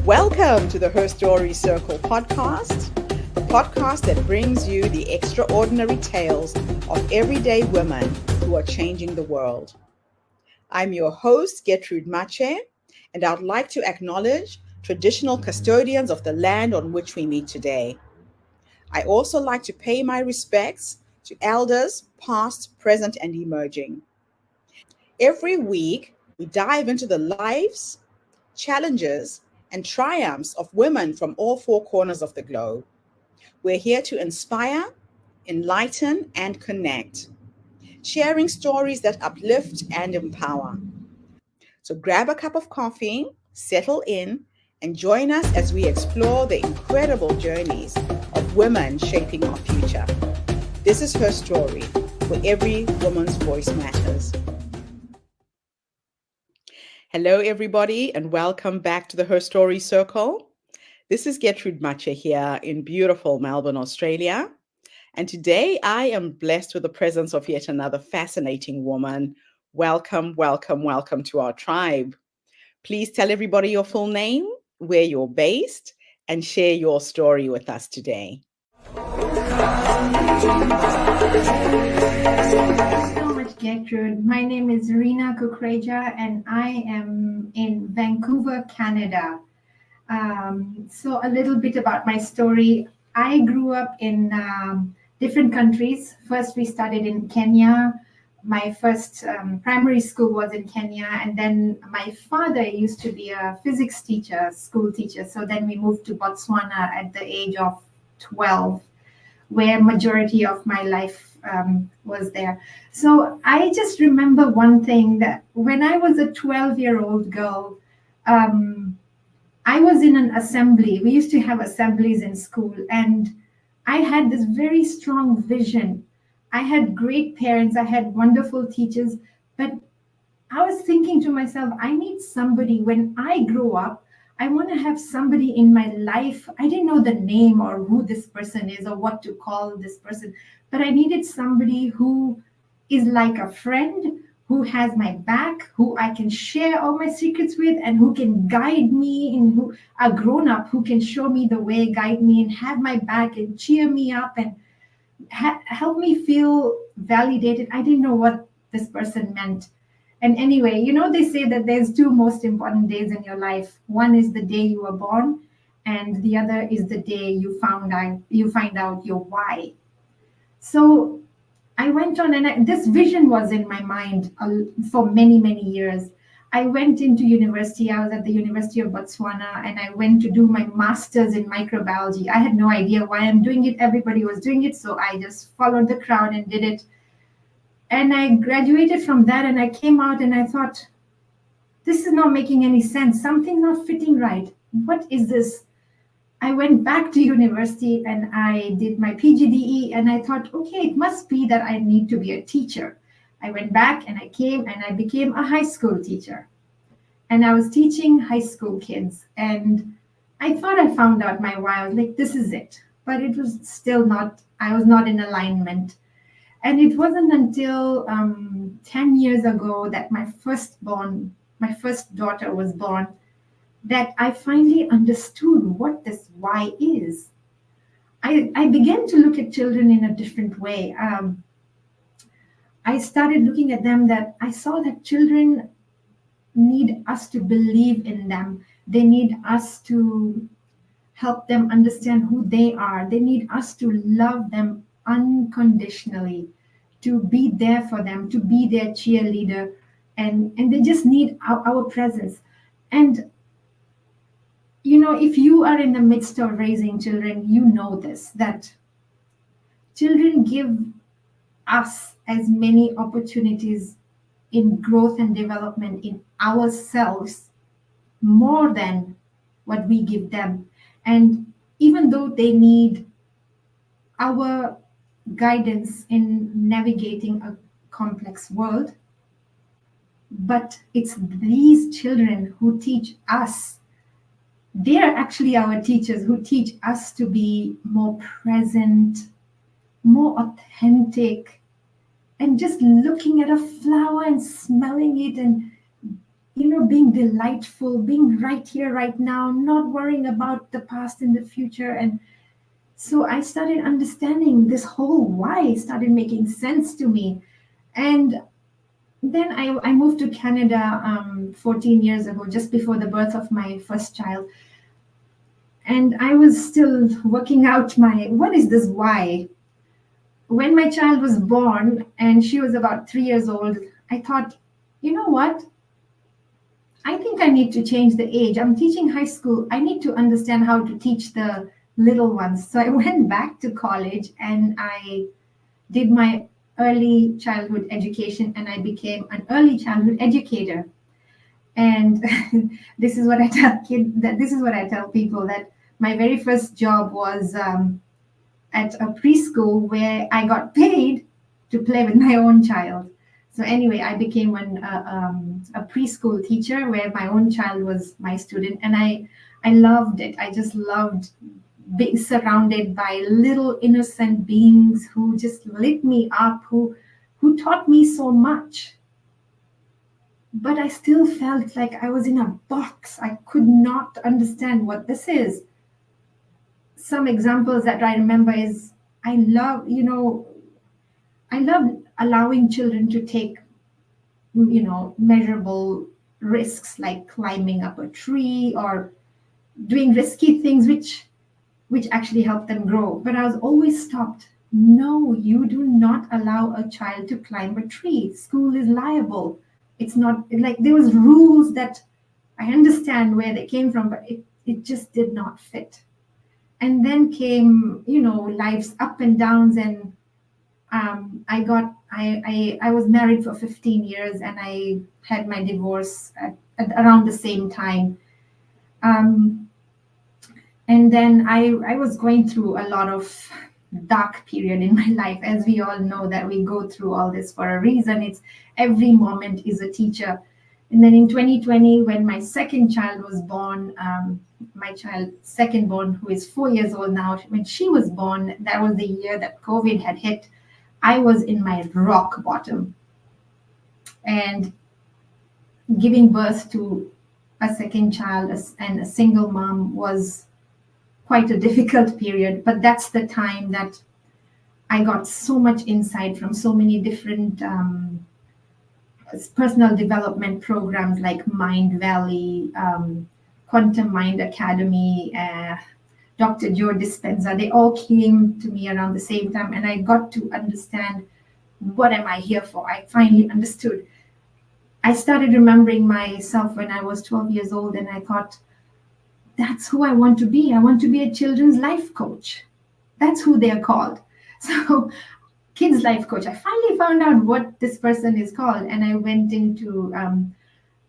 Welcome to the Her Story Circle podcast, the podcast that brings you the extraordinary tales of everyday women who are changing the world. I'm your host, Gertrude Mache, and I'd like to acknowledge traditional custodians of the land on which we meet today. I also like to pay my respects to elders, past, present, and emerging. Every week, we dive into the lives, challenges, and triumphs of women from all four corners of the globe. We're here to inspire, enlighten, and connect, sharing stories that uplift and empower. So grab a cup of coffee, settle in, and join us as we explore the incredible journeys of women shaping our future. This is Her Story, where every woman's voice matters. Hello, everybody, and welcome back to the Her Story Circle. This is Gertrude Mache here in beautiful Melbourne, Australia. And today I am blessed with the presence of yet another fascinating woman. Welcome, welcome, welcome to our tribe. Please tell everybody your full name, where you're based, and share your story with us today. Gertrude. My name is Reena Kukreja and I am in Vancouver, Canada. So a little bit about my story. I grew up in different countries. First, we started in Kenya. My first primary school was in Kenya. And then my father used to be a physics teacher, school teacher. So then we moved to Botswana at the age of 12, where majority of my life was there. So I just remember one thing, that when I was a 12-year-old girl, I was in an assembly. We used to have assemblies in school, and I had this very strong vision. I had great parents, I had wonderful teachers, but I was thinking to myself, I need somebody when I grow up. I want to have somebody in my life. I didn't know the name or who this person is or what to call this person, but I needed somebody who is like a friend, who has my back, who I can share all my secrets with, and who can guide me, and who a grown-up who can show me the way, guide me, and have my back and cheer me up and help me feel validated. I didn't know what this person meant. And anyway, they say that there's two most important days in your life. One is the day you were born, and the other is the day you find out your why. So I went on, and this vision was in my mind for many, many years. I went into university. I was at the University of Botswana, and I went to do my master's in microbiology. I had no idea why I'm doing it. Everybody was doing it, so I just followed the crowd and did it. And I graduated from that, and I came out and I thought, this is not making any sense. Something's not fitting right. What is this? I went back to university and I did my PGDE, and I thought, okay, it must be that I need to be a teacher. I went back and I came and I became a high school teacher. And I was teaching high school kids. And I thought I found out my why. I was like, this is it. But it was still not, I was not in alignment. And it wasn't until 10 years ago that my first daughter was born, that I finally understood what this why is. I began to look at children in a different way. I started looking at them, that I saw that children need us to believe in them. They need us to help them understand who they are. They need us to love them unconditionally, to be there for them, to be their cheerleader, and they just need our presence. And if you are in the midst of raising children, you know this, that children give us as many opportunities in growth and development in ourselves more than what we give them. And even though they need our guidance in navigating a complex world, but it's these children who teach us. They're actually our teachers, who teach us to be more present, more authentic, and just looking at a flower and smelling it and being delightful, being right here, right now, not worrying about the past and the future. And so I started understanding this whole why started making sense to me. And then I moved to Canada 14 years ago, just before the birth of my first child. And I was still working out my what is this why. When my child was born and she was about 3 years old, I thought, you know what? I think I need to change the age. I'm teaching high school. I need to understand how to teach the little ones. So I went back to college and I did my early childhood education and I became an early childhood educator. And this is what I tell kids that this is what I tell people that my very first job was at a preschool where I got paid to play with my own child. So anyway, I became a preschool teacher where my own child was my student, and I loved it. I just loved being surrounded by little innocent beings who just lit me up, who taught me so much. But I still felt like I was in a box. I could not understand what this is. Some examples that I remember is I love, I love allowing children to take, measurable risks like climbing up a tree or doing risky things which actually help them grow. But I was always stopped. No, you do not allow a child to climb a tree. School is liable. It's not like there was rules that I understand where they came from, but it just did not fit. And then came, life's up and downs, and I was married for 15 years, and I had my divorce at around the same time. Um, and then I was going through a lot of dark period in my life, as we all know that we go through all this for a reason. It's every moment is a teacher. And then in 2020, when my second child was born, my child second born, who is 4 years old now, when she was born, that was the year that COVID had hit. I was in my rock bottom, and giving birth to a second child and a single mom was quite a difficult period. But that's the time that I got so much insight from so many different personal development programs like Mind Valley, Quantum Mind Academy, Dr. Joe Dispenza. They all came to me around the same time, and I got to understand, what am I here for? I finally understood. I started remembering myself when I was 12 years old, and I thought, that's who I want to be. I want to be a children's life coach. That's who they're called. So, kids life coach. I finally found out what this person is called, and I went into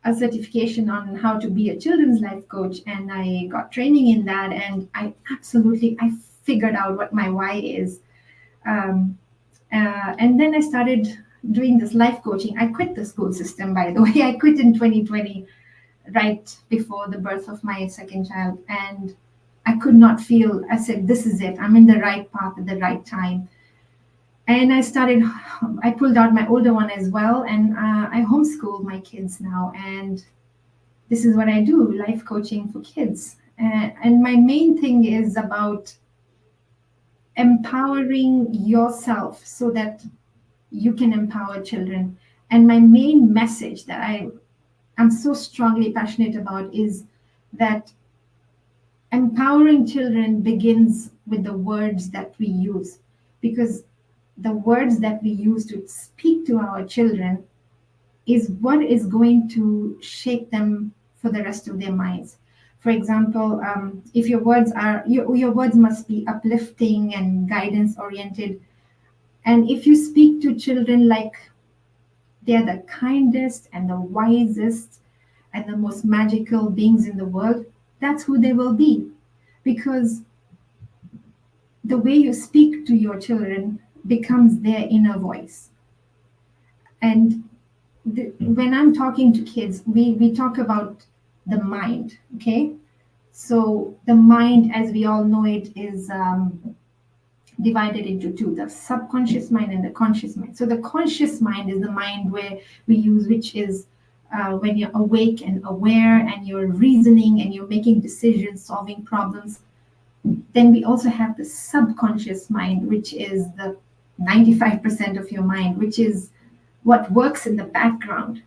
a certification on how to be a children's life coach, and I got training in that, and I figured out what my why is. And then I started doing this life coaching. I quit the school system, by the way. I quit in 2020, right before the birth of my second child, and I could not feel. I said, this is it. I'm in the right path at the right time. And I pulled out my older one as well, and I homeschool my kids now. And this is what I do, life coaching for kids. And my main thing is about empowering yourself so that you can empower children. And my main message that I'm so strongly passionate about is that empowering children begins with the words that we use, because the words that we use to speak to our children is what is going to shape them for the rest of their minds. For example, if your words must be uplifting and guidance oriented. And if you speak to children like they're the kindest and the wisest and the most magical beings in the world, that's who they will be. Because the way you speak to your children becomes their inner voice. And when I'm talking to kids, we talk about the mind, okay? So the mind, as we all know it, is divided into two, the subconscious mind and the conscious mind. So the conscious mind is the mind where we use, which is when you're awake and aware and you're reasoning and you're making decisions, solving problems. Then we also have the subconscious mind, which is the 95% of your mind, which is what works in the background.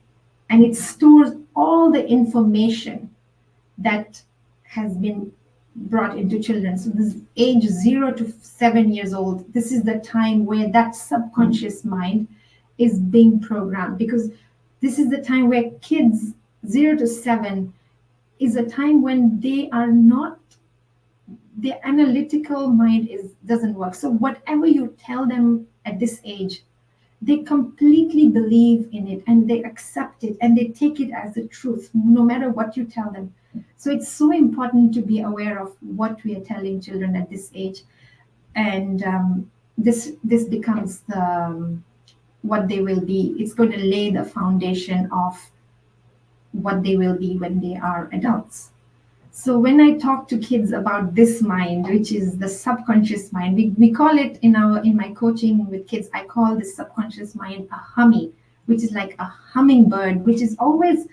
And it stores all the information that has been brought into children. So this age 0 to 7 years old, this is the time where that subconscious mind is being programmed, because this is the time where kids 0 to 7 is a time when they are not, their analytical mind is doesn't work. So whatever you tell them at this age, they completely believe in it and they accept it and they take it as the truth no matter what you tell them. So it's so important to be aware of what we are telling children at this age. And this becomes the what they will be. It's going to lay the foundation of what they will be when they are adults. So when I talk to kids about this mind, which is the subconscious mind, we call it in my coaching with kids, I call this subconscious mind a hummy, which is like a hummingbird, which is always,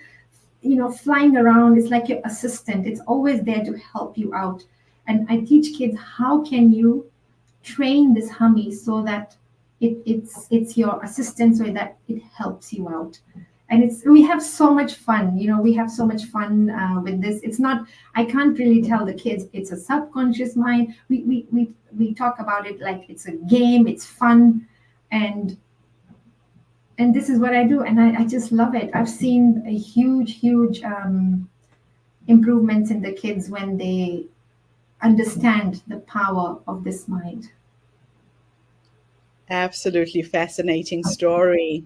flying around. It's like your assistant. It's always there to help you out. And I teach kids, how can you train this hummy so that it's your assistant, so that it helps you out. And we have so much fun. We have so much fun with this. It's not, I can't really tell the kids it's a subconscious mind. We talk about it like it's a game, it's fun. And this is what I do, and I just love it. I've seen a huge improvements in the kids when they understand the power of this mind. Absolutely fascinating story.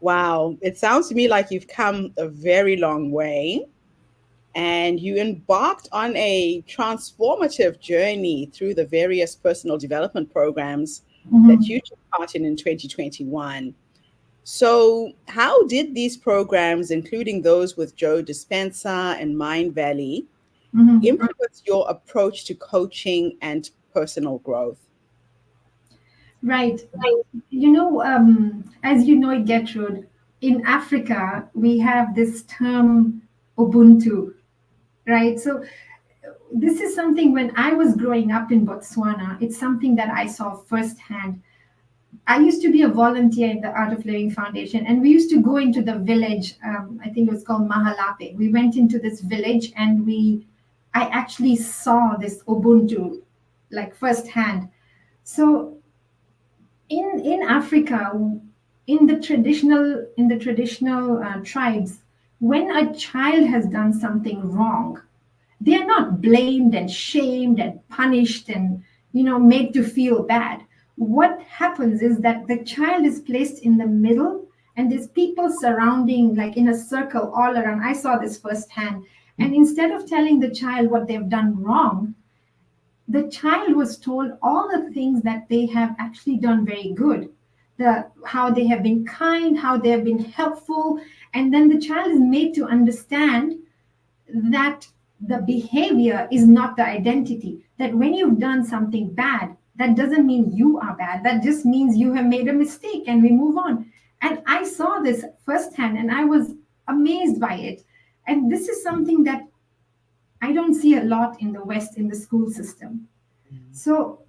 Wow. It sounds to me like you've come a very long way and you embarked on a transformative journey through the various personal development programs that Mhm. you took part in 2021. So, how did these programs, including those with Joe Dispenza and Mind Valley, Mhm. influence your approach to coaching and personal growth? Right. As you know, Gertrude, in Africa, we have this term Ubuntu, right? So this is something when I was growing up in Botswana, it's something that I saw firsthand. I used to be a volunteer in the Art of Living Foundation, and we used to go into the village. I think it was called Mahalape. We went into this village, and I actually saw this Ubuntu like firsthand. So in Africa, in the traditional tribes, when a child has done something wrong, they are not blamed and shamed and punished and made to feel bad. What happens is that the child is placed in the middle, and there's people surrounding, like in a circle all around. I saw this firsthand. And instead of telling the child what they've done wrong, the child was told all the things that they have actually done very good, the how they have been kind, how they have been helpful. And then the child is made to understand that the behavior is not the identity, that when you've done something bad, that doesn't mean you are bad, that just means you have made a mistake and we move on. And I saw this firsthand and I was amazed by it. And this is something that I don't see a lot in the West in the school system. So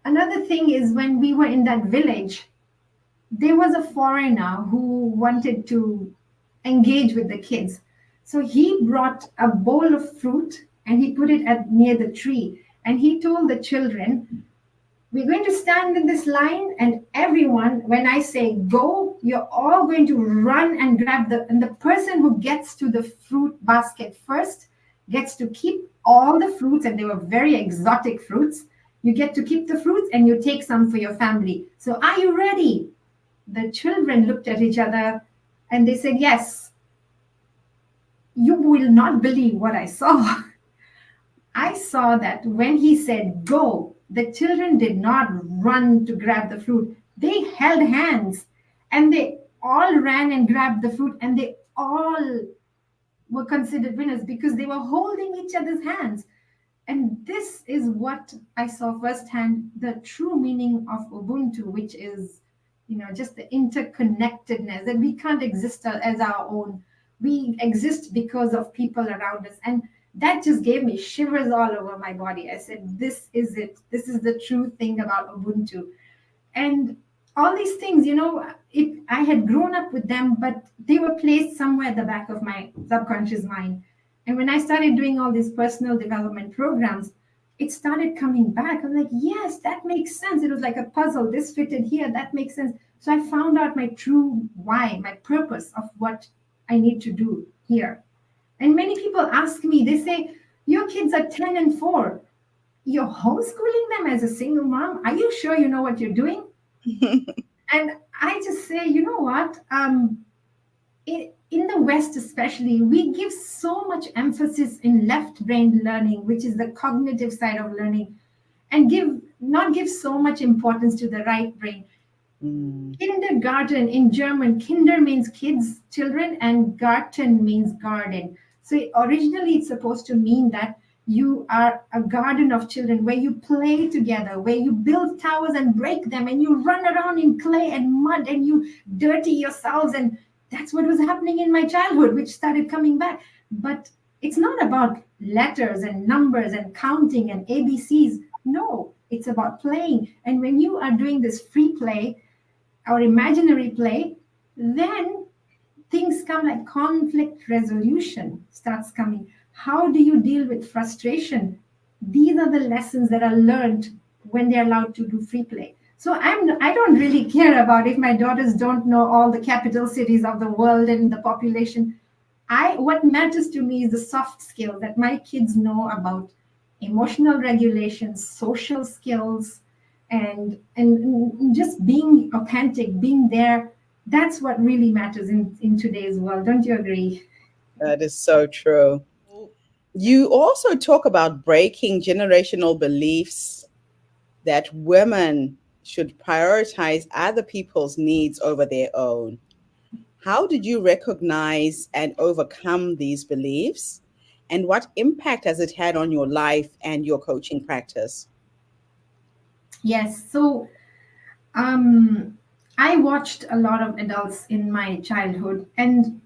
another thing is, when we were in that village, there was a foreigner who wanted to engage with the kids. So he brought a bowl of fruit and he put it near the tree. And he told the children, we're going to stand in this line, and everyone, when I say go, you're all going to run and grab and the person who gets to the fruit basket first gets to keep all the fruits, and they were very exotic fruits. You get to keep the fruits and you take some for your family. So are you ready? The children looked at each other and they said, yes. You will not believe what I saw. I saw that when he said go, the children did not run to grab the fruit. They held hands and they all ran and grabbed the fruit, and they all were considered winners because they were holding each other's hands. And this is what I saw firsthand, the true meaning of Ubuntu, which is just the interconnectedness that we can't exist as our own. We exist because of people around us. And that just gave me shivers all over my body. I said, this is it. This is the true thing about Ubuntu. And all these things, I had grown up with them, but they were placed somewhere at the back of my subconscious mind. And when I started doing all these personal development programs, it started coming back. I'm like, yes, that makes sense. It was like a puzzle. This fitted here. That makes sense. So I found out my true why, my purpose of what I need to do here. And many people ask me, they say, your kids are 10 and 4. You're homeschooling them as a single mom? Are you sure you know what you're doing? And I just say, you know what? In the West, especially, we give so much emphasis in left brain learning, which is the cognitive side of learning, and not give so much importance to the right brain. Kindergarten in German, Kinder means kids, children, and Garten means garden. So originally it's supposed to mean that you are a garden of children where you play together, where you build towers and break them, and you run around in clay and mud and you dirty yourselves. And that's what was happening in my childhood, which started coming back. But it's not about letters and numbers and counting and ABCs. No, it's about playing. And when you are doing this free play, our imaginary play, then things come like conflict resolution starts coming. How do you deal with frustration? These are the lessons that are learned when they're allowed to do free play. So I don't really care about if my daughters don't know all the capital cities of the world and the population. What matters to me is the soft skills that my kids know about emotional regulation, social skills, and just being authentic, being there. That's what really matters in today's world. Don't you agree? That is so true. You also talk about breaking generational beliefs that women should prioritize other people's needs over their own. How did you recognize and overcome these beliefs? And what impact has it had on your life and your coaching practice? Yes. So um, I watched a lot of adults in my childhood, and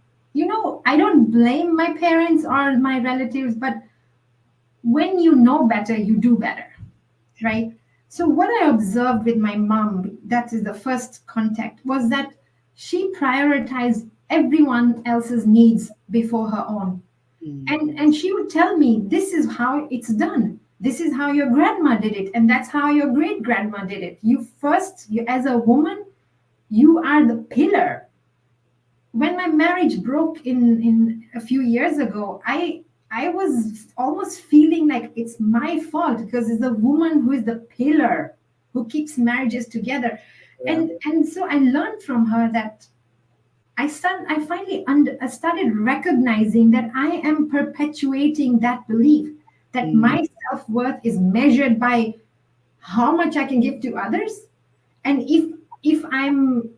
I don't blame my parents or my relatives, but when you know better, you do better, right? So what I observed with my mom, that is the first contact, was that she prioritized everyone else's needs before her own. And she would tell me, this is how it's done. This is how your grandma did it, and that's how your great grandma did it. You as a woman, you are the pillar. When my marriage broke in a few years ago, I was almost feeling like it's my fault because it's the woman who is the pillar who keeps marriages together. Yeah. And so I learned from her that I started recognizing that I am perpetuating that belief that Mm. my self-worth is measured by how much I can give to others. And if I'm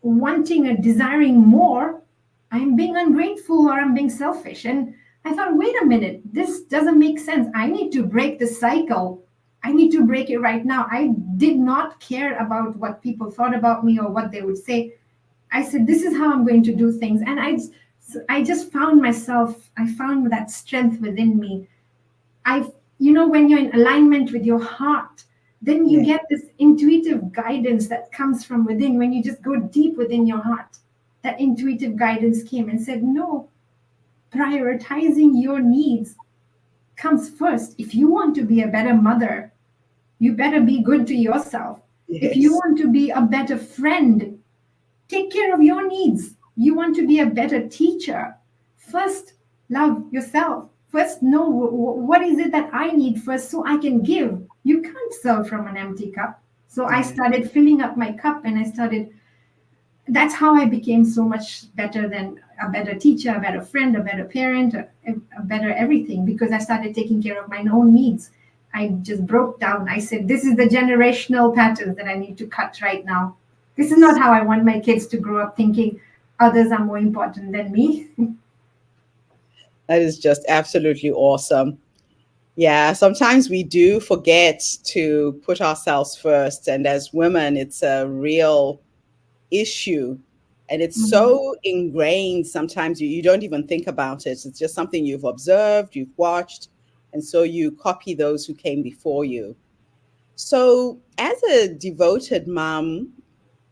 wanting or desiring more, I'm being ungrateful or I'm being selfish. And I thought, wait a minute, this doesn't make sense. I need to break the cycle. I need to break it right now. I did not care about what people thought about me or what they would say. I said, this is how I'm going to do things. And I just found myself, I found that strength within me. When you're in alignment with your heart, then you Yeah. get this intuitive guidance that comes from within. When you just go deep within your heart, that intuitive guidance came and said, no, prioritizing your needs comes first. If you want to be a better mother, you better be good to yourself. If you Yes. want to be a better friend, take care of your needs. You want to be a better teacher. First, love yourself. First, know what is it that I need first so I can give. You can't serve from an empty cup. So I Yeah. started filling up my cup and that's how I became so much better than a better teacher, a better friend, a better parent, a better everything because I started taking care of my own needs. I just broke down. I said, this is the generational patterns that I need to cut right now. This is not how I want my kids to grow up thinking others are more important than me. That is just absolutely awesome. Yeah, sometimes we do forget to put ourselves first. And as women, it's a real issue, and it's Mhm. so ingrained sometimes you don't even think about it. It's just something you've observed, you've watched, and so you copy those who came before you. So, as a devoted mom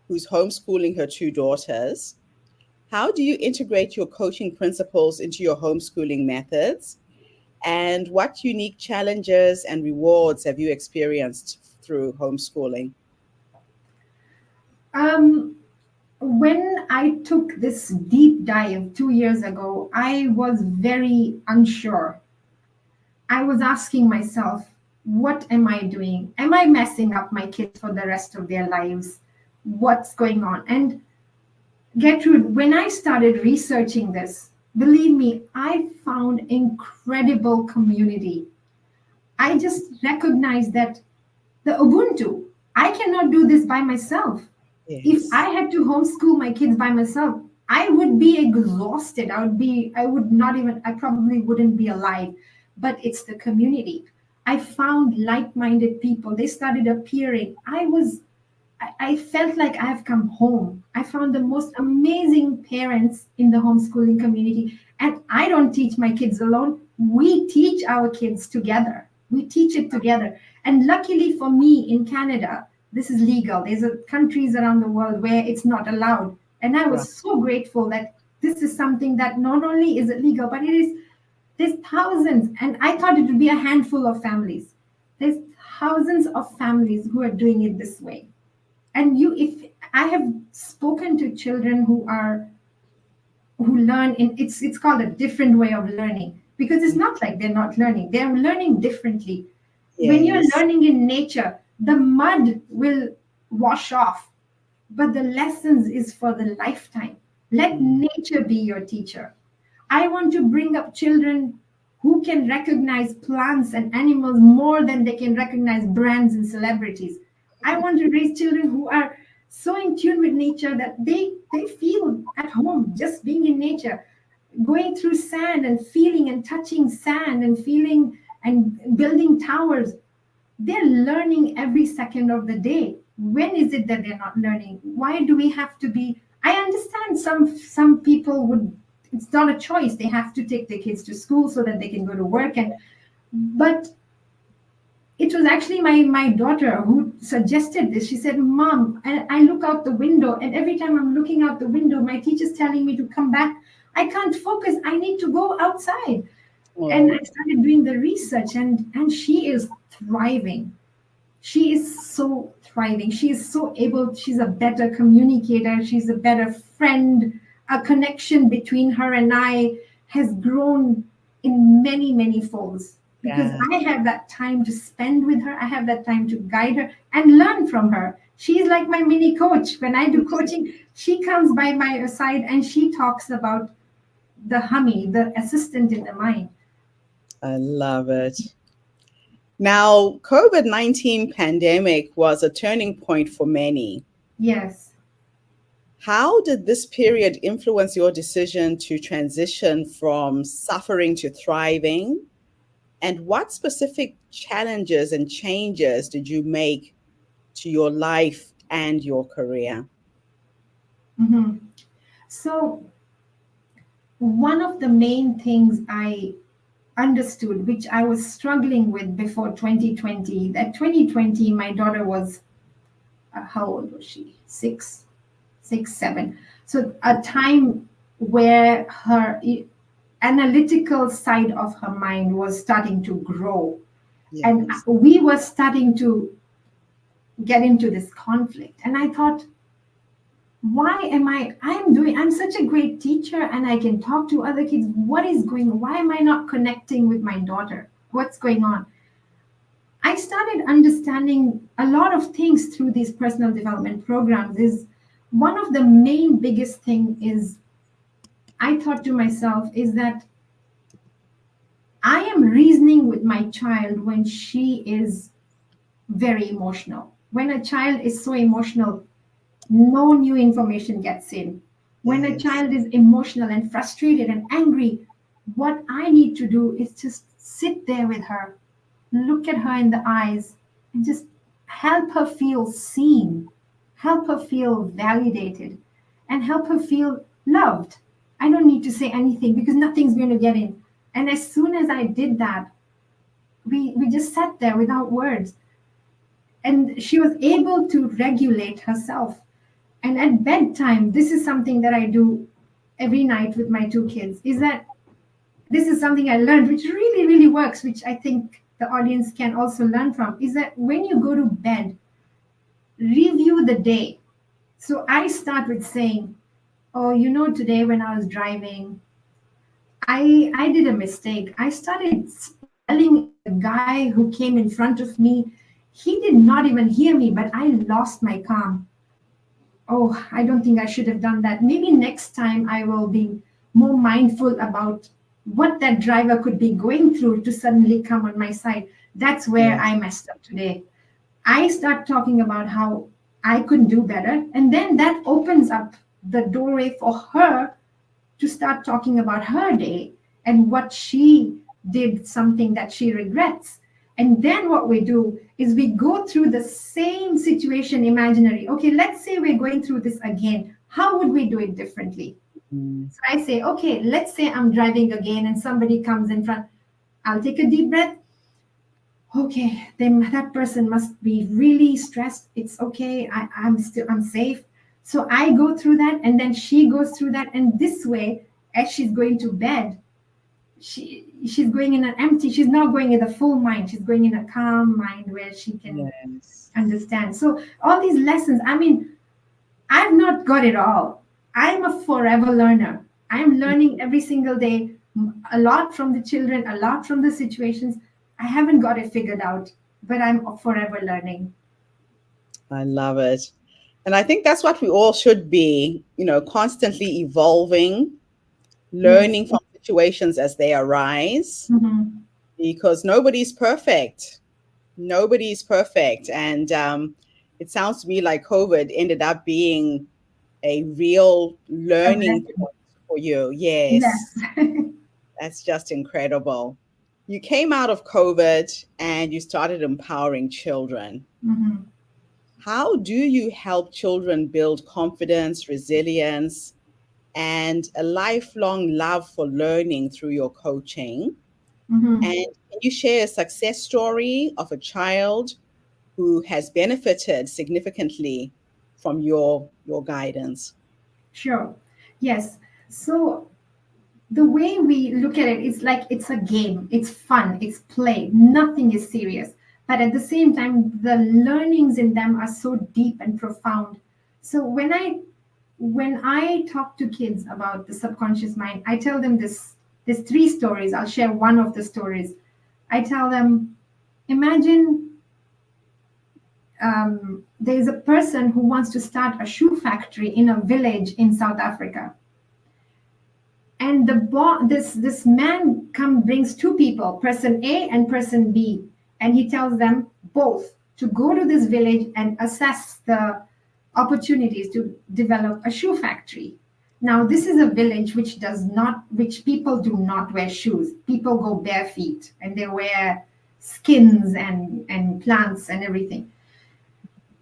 who's homeschooling her two daughters, how do you integrate your coaching principles into your homeschooling methods? And what unique challenges and rewards have you experienced through homeschooling? Um, when I took this deep dive 2 years ago, I was very unsure. I was asking myself, what am I doing? Am I messing up my kids for the rest of their lives? What's going on? And Gertrude, when I started researching this, believe me, I found incredible community. I just recognized that the Ubuntu, I cannot do this by myself. If Yes. I had to homeschool my kids by myself, I would be exhausted. I would not even, I probably wouldn't be alive. But it's the community. I found like minded people. They started appearing. I felt like I've come home. I found the most amazing parents in the homeschooling community. And I don't teach my kids alone. We teach our kids together. We teach it together. And luckily for me in Canada, this is legal. There's countries around the world where it's not allowed. And I Right. was so grateful that this is something that not only is it legal, but there's thousands. And I thought it would be a handful of families. There's thousands of families who are doing it this way. And you if I have spoken to children who learn in it's called a different way of learning, because it's not like they're not learning, they're learning differently. When you're Yes. learning in nature, the mud will wash off, but the lessons is for the lifetime. Let Mm. nature be your teacher. I want to bring up children who can recognize plants and animals more than they can recognize brands and celebrities. I want to raise children who are so in tune with nature that they feel at home just being in nature, going through sand and feeling and touching sand and feeling and building towers. They're learning every second of the day. When is it that they're not learning? Why do we have to be? I understand some people would, it's not a choice, they have to take their kids to school so that they can go to work. And but it was actually my daughter who suggested this. She said, Mom, I look out the window, and every time I'm looking out the window, my teacher's telling me to come back. I can't focus, I need to go outside. And I Oh, started doing the research, and she is thriving. She is so thriving. She is so able. She's a better communicator. She's a better friend. A connection between her and I has grown in many, many folds because yeah. I have that time to spend with her. I have that time to guide her and learn from her. She's like my mini coach. When I do coaching, she comes by my side and she talks about the hummy, the assistant in the mind. I love it. Now, COVID-19 pandemic was a turning point for many. Yes. How did this period influence your decision to transition from suffering to thriving? And what specific challenges and changes did you make to your life and your career? Mhm. So one of the main things I understood, which I was struggling with before 2020, that 2020, my daughter was, how old was she? 7. So a time where her analytical side of her mind was starting to grow. And Yes. we were starting to get into this conflict. And I thought, why am I'm such a great teacher and I can talk to other kids. What is going on? Why am I not connecting with my daughter? What's going on? I started understanding a lot of things through these personal development programs. Is one of the main biggest thing is I thought to myself is that I am reasoning with my child when she is very emotional. When a child is so emotional, no new information gets in. When a Yes. child is emotional and frustrated and angry, what I need to do is just sit there with her, look at her in the eyes, and just help her feel seen, help her feel validated, and help her feel loved. I don't need to say anything because nothing's going to get in. And as soon as I did that, we just sat there without words. And she was able to regulate herself. And at bedtime, this is something that I do every night with my two kids, is that this is something I learned, which really, really works, which I think the audience can also learn from, is that when you go to bed, review the day. So I start with saying, oh, today when I was driving, I did a mistake. I started yelling at the guy who came in front of me. He did not even hear me, but I lost my calm. Oh, I don't think I should have done that. Maybe next time I will be more mindful about what that driver could be going through to suddenly come on my side. That's where Yeah. I messed up today. I start talking about how I could do better. And then that opens up the doorway for her to start talking about her day and what she did, something that she regrets. And then what we do is we go through the same situation imaginary. Okay, let's say we're going through this again. How would we do it differently? Mm. So I say, okay, let's say I'm driving again and somebody comes in front. I'll take a deep breath. Okay, then that person must be really stressed. It's okay. I'm safe. So I go through that and then she goes through that. And this way, as she's going to bed, she's going in an empty, she's not going in a full mind. She's going in a calm mind where she can Yes. understand. So all these lessons, I mean, I've not got it all. I'm a forever learner. I'm learning every single day, a lot from the children, a lot from the situations. I haven't got it figured out, but I'm forever learning. I love it. And I think that's what we all should be, constantly evolving, Yes. learning from situations as they arise, Hmm. because nobody's perfect. Nobody's perfect. And it sounds to me like COVID ended up being a real A learning blessing. point for you. Yes, Yes. that's just incredible. You came out of COVID and you started empowering children. Hmm. How do you help children build confidence, resilience, and a lifelong love for learning through your coaching? And Hmm. can you share a success story of a child who has benefited significantly from your guidance? Sure. Yes. So the way we look at it is like it's a game, it's fun, it's play, nothing is serious. But at the same time, the learnings in them are so deep and profound. So when I talk to kids about the subconscious mind, I tell them this there's three stories. I'll share one of the stories. I tell them, imagine there's a person who wants to start a shoe factory in a village in South Africa, and this man brings two people, person A and person B, and he tells them both to go to this village and assess the opportunities to develop a shoe factory. Now this is a village which people do not wear shoes. People go bare feet and they wear skins and plants and everything.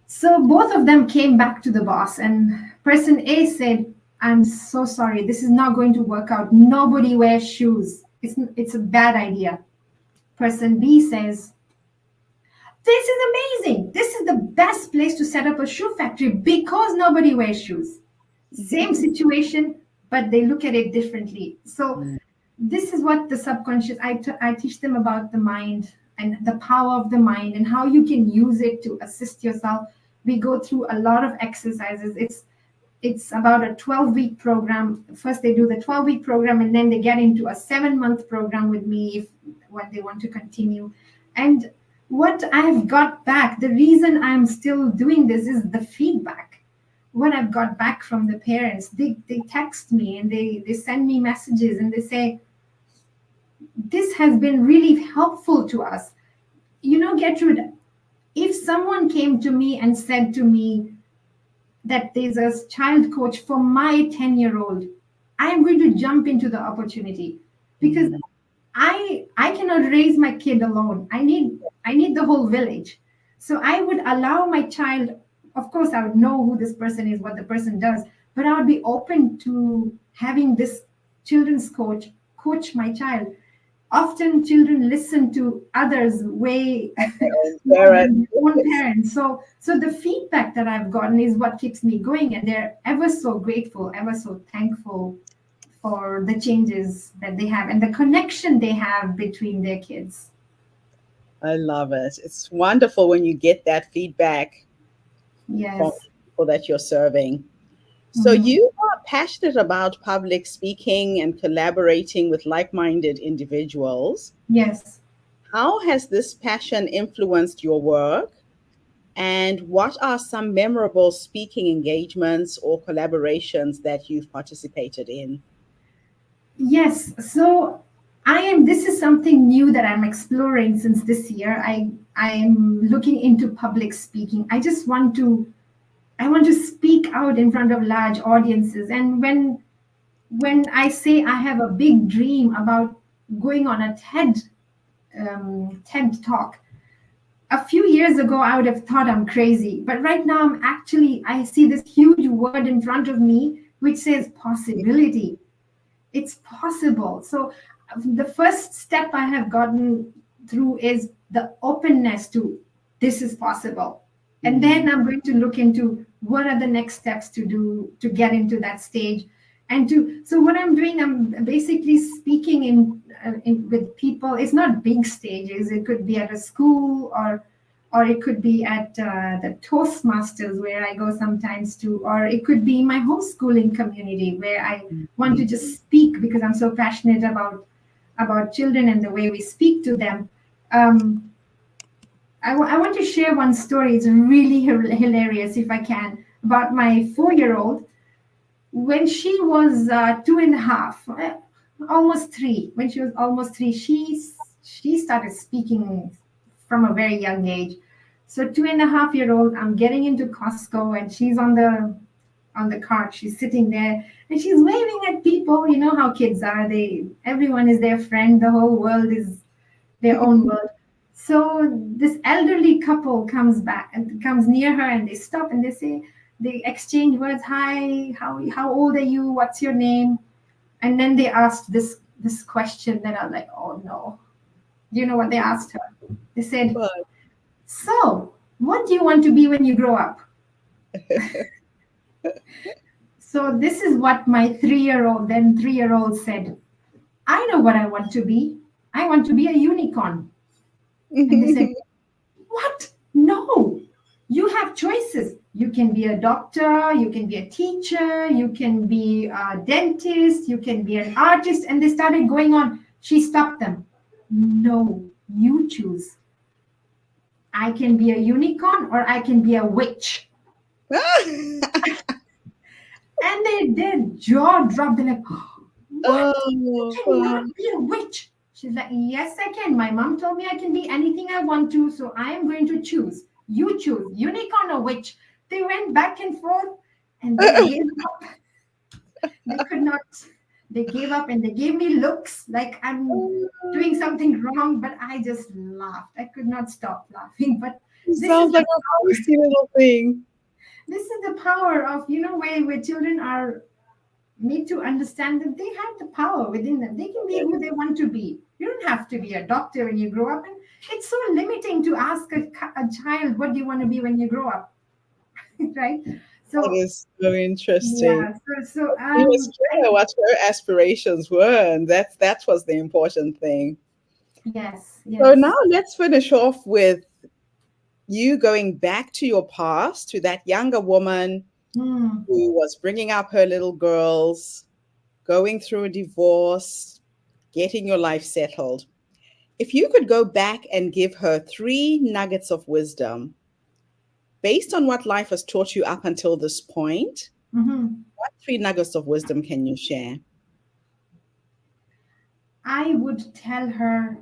So both of them came back to the boss, and person A said, I'm so sorry, this is not going to work out. Nobody wears shoes. It's a bad idea. Person B says, this is amazing. This is the best place to set up a shoe factory because nobody wears shoes. Same situation, but they look at it differently. So Mm. this is what the subconscious, I teach them about the mind and the power of the mind and how you can use it to assist yourself. We go through a lot of exercises. It's about a 12-week program. First they do the 12-week program and then they get into a 7-month program with me if when they want to continue. And what I've got back, the reason I'm still doing this is the feedback. What I've got back from the parents, they text me and they send me messages and they say, this has been really helpful to us. Gertrude, if someone came to me and said to me that there's a child coach for my 10-year-old, I am going to jump into the opportunity because Mm. I cannot raise my kid alone. I need the whole village. So I would allow my child, of course, I would know who this person is, what the person does, but I would be open to having this children's coach my child. Often children listen to others way more Sarah, than their own parents. So the feedback that I've gotten is what keeps me going, and they're ever so grateful, ever so thankful for the changes that they have and the connection they have between their kids. I love it. It's wonderful when you get that feedback from Yes. people that you're serving. So Mhm. you are passionate about public speaking and collaborating with like-minded individuals. Yes. How has this passion influenced your work? And what are some memorable speaking engagements or collaborations that you've participated in? Yes. So this is something new that I'm exploring since this year. I am looking into public speaking. I want to speak out in front of large audiences. And when I say I have a big dream about going on a TED talk, a few years ago I would have thought I'm crazy, but right now I see this huge word in front of me which says possibility. It's possible. So the first step I have gotten through is the openness to this is possible. And then Mm. I'm going to look into what are the next steps to do to get into that stage. And to so what I'm doing, I'm basically speaking in with people. It's not big stages. It could be at a school, or it could be at the Toastmasters where I go sometimes to, or it could be my homeschooling community where I want to just speak because I'm so passionate about children and the way we speak to them. Um, I want to share one story. It's really hilarious, if I can, about my 4-year-old. When she was 2.5, almost 3, when she was almost 3, she started speaking from a very young age. So 2.5-year-old, I'm getting into Costco, and she's on the cart. She's sitting there and she's waving at people. You know how kids are. Everyone is their friend. The whole world is their own world. So this elderly couple comes back and comes near her, and they stop and they exchange words. Hi, how old are you? What's your name? And then they asked this question that I'm like, oh no. Do you know what they asked her? They said, But so what do you want to be when you grow up? So this is what my 3-year-old said. I know what I want to be. I want to be a unicorn. And they said, what? No, you have choices. You can be a doctor, you can be a teacher, you can be a dentist, you can be an artist. And they started going on. She stopped them. No, you choose. I can be a unicorn or I can be a witch. And their jaw dropped. They're like, what? You oh, cannot be a witch. She's like, yes, I can. My mom told me I can be anything I want to, so I am going to choose. You choose, unicorn or witch. They went back and forth, and they gave up. They could not. They gave up, and they gave me looks like I'm doing something wrong, but I just laughed. I could not stop laughing. But it this is sounds the like a feisty little thing. power of, where children are made to understand that they have the power within them. They can be who they want to be. You don't have to be a doctor when you grow up. And it's so limiting to ask a child, what do you want to be when you grow up? Right? That So, is so interesting. yeah. So, She was clear what her aspirations were, and that was the important thing. yes, So now yes. let's finish off with you going back to your past, to that younger woman Hmm. who was bringing up her little girls, going through a divorce, getting your life settled. If you could go back and give her 3 nuggets of wisdom based on what life has taught you up until this point, Mhm. what 3 nuggets of wisdom can you share? I would tell her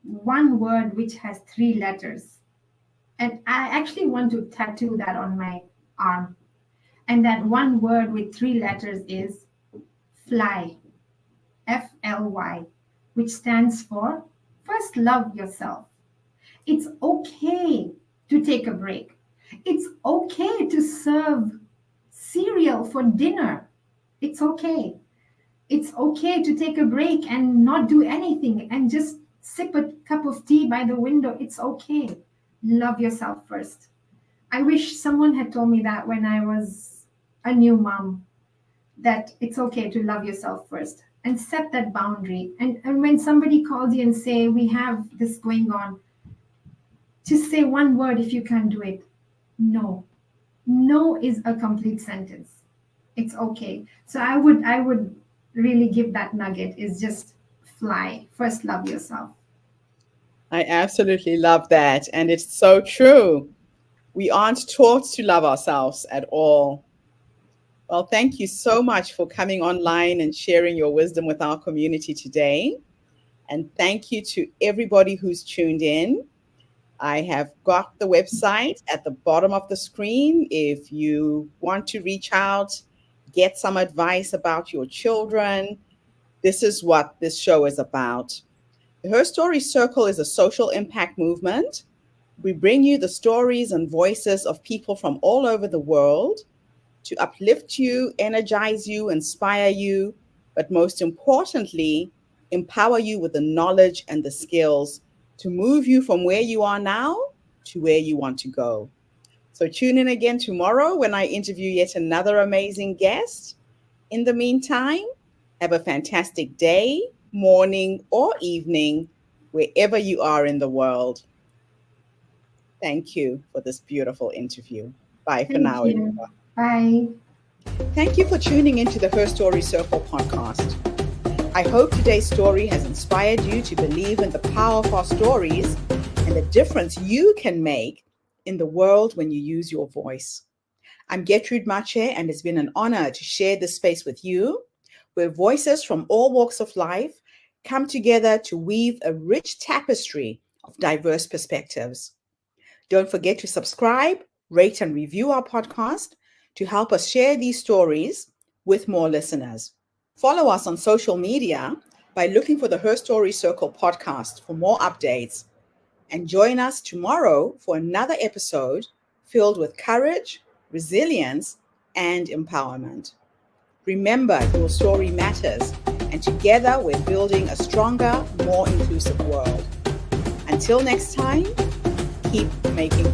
one word which has 3 letters. And I actually want to tattoo that on my arm. And that one word with 3 letters is fly. FLY, which stands for first love yourself. It's okay to take a break. It's okay to serve cereal for dinner. It's okay. It's okay to take a break and not do anything and just sip a cup of tea by the window. It's okay. Love yourself first. I wish someone had told me that when I was a new mom, that it's okay to love yourself first and set that boundary. And when somebody calls you and say, we have this going on, just say one word if you can't do it. No. No is a complete sentence. It's okay. So I would really give that nugget is just fly. First love yourself. I absolutely love that. And it's so true. We aren't taught to love ourselves at all. Well, thank you so much for coming online and sharing your wisdom with our community today. And thank you to everybody who's tuned in. I have got the website at the bottom of the screen. If you want to reach out, get some advice about your children, this is what this show is about. The Her Story Circle is a social impact movement. We bring you the stories and voices of people from all over the world to uplift you, energize you, inspire you, but most importantly, empower you with the knowledge and the skills to move you from where you are now to where you want to go. So tune in again tomorrow when I interview yet another amazing guest. In the meantime, have a fantastic day, morning, or evening, wherever you are in the world. Thank you for this beautiful interview. Bye for Thank now, you. everyone. Bye. Thank you for tuning into the Her Story Circle podcast. I hope today's story has inspired you to believe in the power of our stories and the difference you can make in the world when you use your voice. I'm Gertrude Mache, and it's been an honor to share this space with you, where voices from all walks of life come together to weave a rich tapestry of diverse perspectives. Don't forget to subscribe, rate, and review our podcast to help us share these stories with more listeners. Follow us on social media by looking for the Her Story Circle podcast for more updates. And join us tomorrow for another episode filled with courage, resilience, and empowerment. Remember, your story matters, and together we're building a stronger, more inclusive world. Until next time, keep making